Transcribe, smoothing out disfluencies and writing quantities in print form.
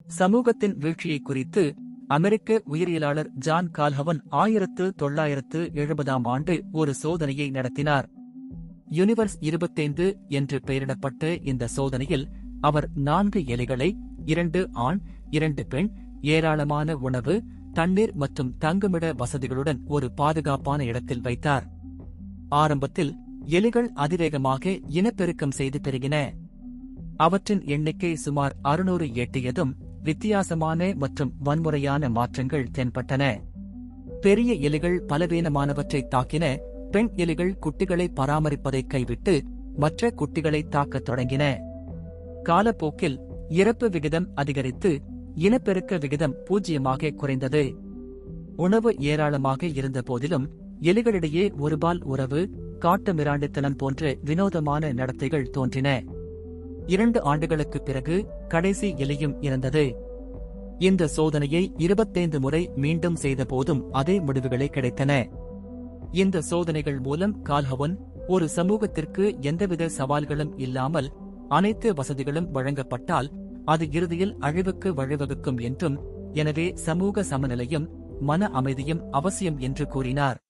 சமூகத்தின் வீழ்ச்சியை குறித்து அமெரிக்க உயிரியலாளர் ஜான் கால்ஹவன் 1970ஆம் ஆண்டு ஒரு சோதனையை நடத்தினார். யுனிவர்ஸ் 25 என்று பெயரிடப்பட்ட இந்த சோதனையில் அவர் 4 எலிகளை 2 ஆண் 2 பெண், ஏராளமான உணவு, தண்ணீர் மற்றும் தங்குமிட வசதிகளுடன் ஒரு பாதுகாப்பான இடத்தில் வைத்தார். ஆரம்பத்தில் எலிகள் அதிவேகமாக இனப்பெருக்கம் செய்து பெருகின. அவற்றின் எண்ணிக்கை சுமார் 600 எட்டியதும் வித்தியாசமான மற்றும் வன்முறையான மாற்றங்கள் தென்பட்டன. பெரிய எலிகள் பலவீனமானவற்றை தாக்கின. பெண் எலிகள் குட்டிகளை பராமரிப்பதை கைவிட்டு மற்ற குட்டிகளை தாக்கத் தொடங்கின. காலப்போக்கில் இறப்பு விகிதம் அதிகரித்து இனப்பெருக்க விகிதம் 0 குறைந்தது. உணவு ஏராளமாக இருந்த போதிலும் எலிகளிடையே ஒருபால் உறவு, காட்டு மிராண்டித்தனம் போன்ற வினோதமான நடத்தைகள் தோன்றின. 2 ஆண்டுகளுக்குப் பிறகு கடைசி எலியும் இறந்தது. இந்த சோதனையை 25 முறை மீண்டும் செய்தபோதும் அதே முடிவுகளே கிடைத்தன. இந்த சோதனைகள் மூலம் கால்ஹவன் ஒரு சமூகத்திற்கு எந்தவித சவால்களும் இல்லாமல் அனைத்து வசதிகளும் வழங்கப்பட்டால் அது இறுதியில் அழிவுக்கு வழிவகுக்கும் என்றும், எனவே சமூக சமநிலையும் மன அமைதியும் அவசியம் என்று கூறினார்.